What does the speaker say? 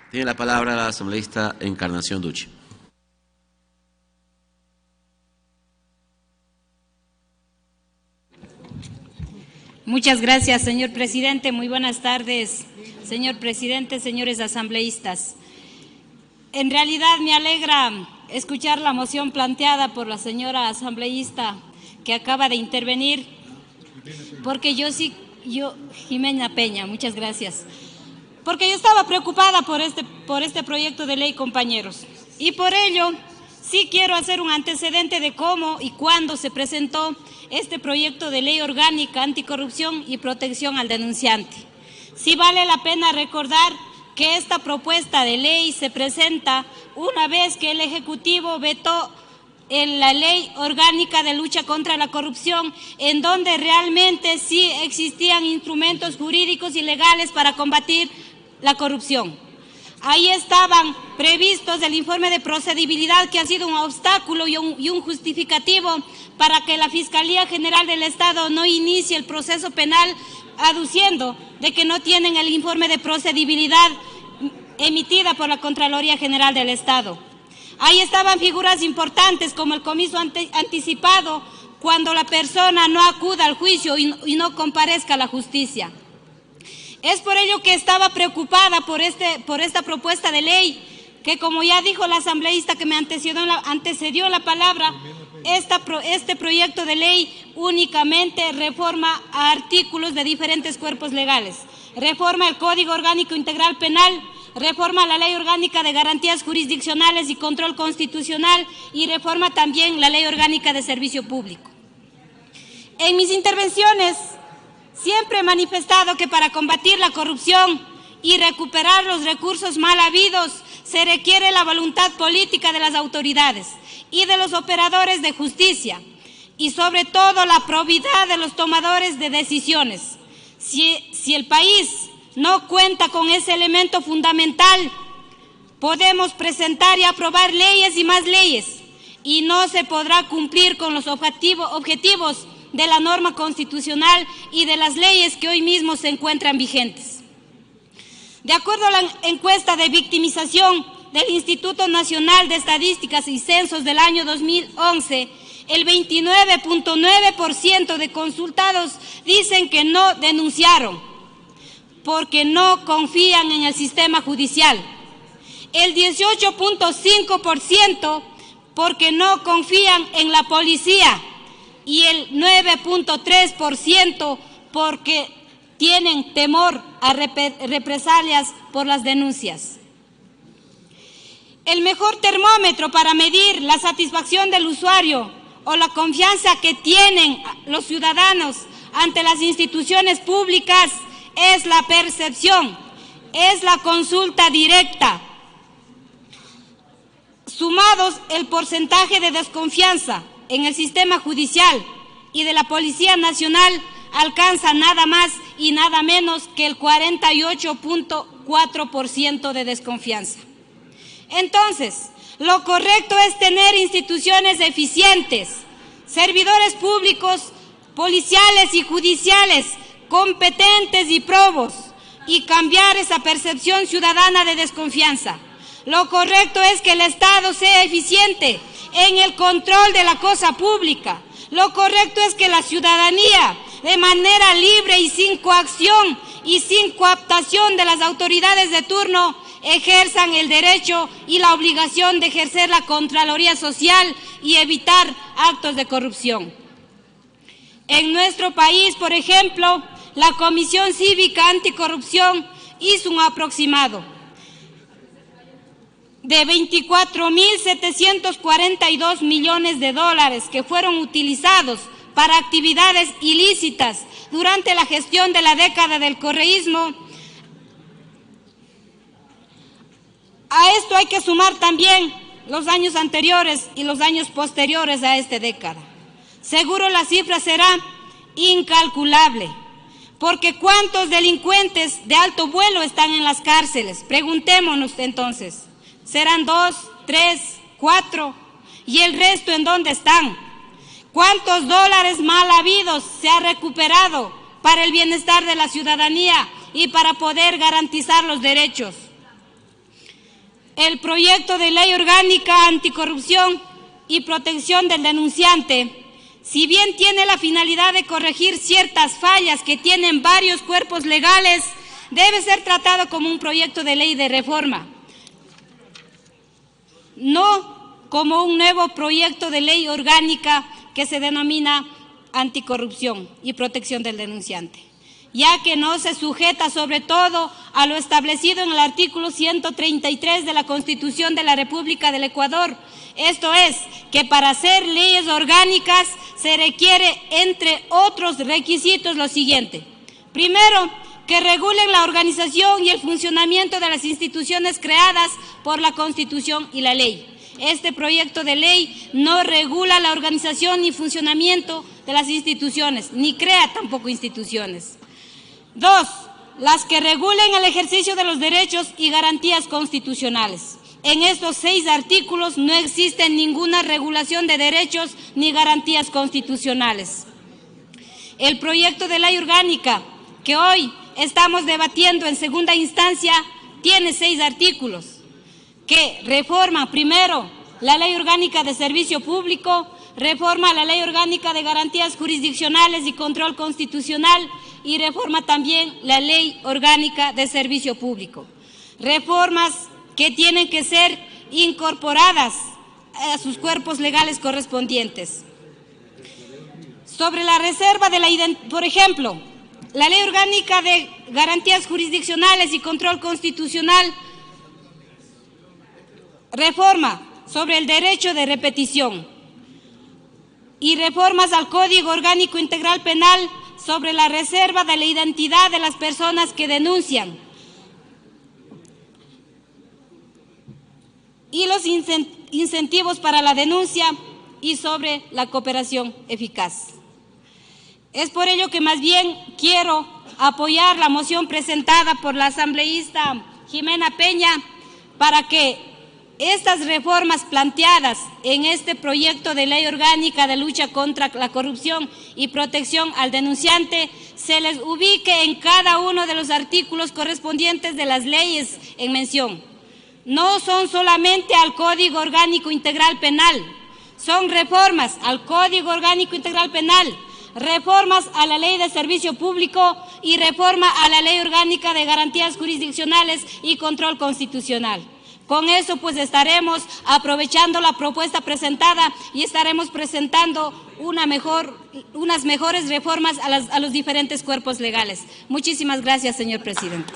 Tiene la palabra la asambleísta Encarnación Ducci. Muchas gracias, señor presidente. Muy buenas tardes, señor presidente, señores asambleístas. En realidad me alegra escuchar la moción planteada por la señora asambleísta que acaba de intervenir, porque Jimena Peña, muchas gracias. Porque yo estaba preocupada por este proyecto de ley, compañeros, y por ello sí quiero hacer un antecedente de cómo y cuándo se presentó este proyecto de ley orgánica anticorrupción y protección al denunciante. Sí vale la pena recordar que esta propuesta de ley se presenta una vez que el Ejecutivo vetó en la Ley Orgánica de Lucha contra la Corrupción, en donde realmente sí existían instrumentos jurídicos y legales para combatir la corrupción. Ahí estaban previstos el informe de procedibilidad, que ha sido un obstáculo y un justificativo para que la Fiscalía General del Estado no inicie el proceso penal, aduciendo de que no tienen el informe de procedibilidad emitida por la Contraloría General del Estado. Ahí estaban figuras importantes como el comiso anticipado cuando la persona no acuda al juicio y no comparezca a la justicia. Es por ello que estaba preocupada por esta propuesta de ley, que como ya dijo la asambleísta que me antecedió la palabra, este proyecto de ley únicamente reforma a artículos de diferentes cuerpos legales. Reforma el Código Orgánico Integral Penal, reforma la Ley Orgánica de Garantías Jurisdiccionales y Control Constitucional y reforma también la Ley Orgánica de Servicio Público. En mis intervenciones siempre he manifestado que para combatir la corrupción y recuperar los recursos mal habidos se requiere la voluntad política de las autoridades y de los operadores de justicia y sobre todo la probidad de los tomadores de decisiones. Si el país no cuenta con ese elemento fundamental, podemos presentar y aprobar leyes y más leyes y no se podrá cumplir con los objetivos de la norma constitucional y de las leyes que hoy mismo se encuentran vigentes. De acuerdo a la encuesta de victimización del Instituto Nacional de Estadísticas y Censos del año 2011, el 29.9% de consultados dicen que no denunciaron porque no confían en el sistema judicial. El 18.5% porque no confían en la policía y el 9.3% porque tienen temor a represalias por las denuncias. El mejor termómetro para medir la satisfacción del usuario o la confianza que tienen los ciudadanos ante las instituciones públicas es la percepción, es la consulta directa. Sumados el porcentaje de desconfianza en el sistema judicial y de la Policía Nacional, alcanza nada más y nada menos que el 48.4% de desconfianza. Entonces, lo correcto es tener instituciones eficientes, servidores públicos, policiales y judiciales competentes y probos y cambiar esa percepción ciudadana de desconfianza. Lo correcto es que el Estado sea eficiente en el control de la cosa pública. Lo correcto es que la ciudadanía, de manera libre y sin coacción y sin cooptación de las autoridades de turno, ejerzan el derecho y la obligación de ejercer la Contraloría Social y evitar actos de corrupción. En nuestro país, por ejemplo, la Comisión Cívica Anticorrupción hizo un aproximado de 24.742 millones de dólares que fueron utilizados para actividades ilícitas durante la gestión de la década del correísmo. A esto hay que sumar también los años anteriores y los años posteriores a esta década. Seguro la cifra será incalculable, porque ¿cuántos delincuentes de alto vuelo están en las cárceles? Preguntémonos entonces, ¿serán 2, 3, 4? ¿Y el resto en dónde están? ¿Cuántos dólares mal habidos se ha recuperado para el bienestar de la ciudadanía y para poder garantizar los derechos? el proyecto de ley orgánica anticorrupción y protección del denunciante, si bien tiene la finalidad de corregir ciertas fallas que tienen varios cuerpos legales, debe ser tratado como un proyecto de ley de reforma, no como un nuevo proyecto de ley orgánica que se denomina anticorrupción y protección del denunciante, ya que no se sujeta sobre todo a lo establecido en el artículo 133 de la Constitución de la República del Ecuador. Esto es, que para hacer leyes orgánicas se requiere, entre otros requisitos, lo siguiente. Primero, que regulen la organización y el funcionamiento de las instituciones creadas por la Constitución y la ley. Este proyecto de ley no regula la organización ni funcionamiento de las instituciones, ni crea tampoco instituciones. 2. Las que regulen el ejercicio de los derechos y garantías constitucionales. En estos 6 artículos no existe ninguna regulación de derechos ni garantías constitucionales. El proyecto de ley orgánica que hoy estamos debatiendo en segunda instancia tiene 6 artículos que reforma primero la Ley Orgánica de Servicio Público, reforma la Ley Orgánica de Garantías Jurisdiccionales y Control Constitucional y reforma también la Ley Orgánica de Servicio Público. Reformas que tienen que ser incorporadas a sus cuerpos legales correspondientes. Sobre la reserva de la identidad, por ejemplo, la Ley Orgánica de Garantías Jurisdiccionales y Control Constitucional reforma sobre el derecho de repetición y reformas al Código Orgánico Integral Penal sobre la reserva de la identidad de las personas que denuncian y los incentivos para la denuncia y sobre la cooperación eficaz. Es por ello que más bien quiero apoyar la moción presentada por la asambleísta Jimena Peña para que estas reformas planteadas en este proyecto de ley orgánica de lucha contra la corrupción y protección al denunciante se les ubique en cada uno de los artículos correspondientes de las leyes en mención. No son solamente al Código Orgánico Integral Penal, son reformas al Código Orgánico Integral Penal, reformas a la Ley de Servicio Público y reforma a la Ley Orgánica de Garantías Jurisdiccionales y Control Constitucional. Con eso pues estaremos aprovechando la propuesta presentada y estaremos presentando unas mejores reformas a los diferentes cuerpos legales. Muchísimas gracias, señor presidente.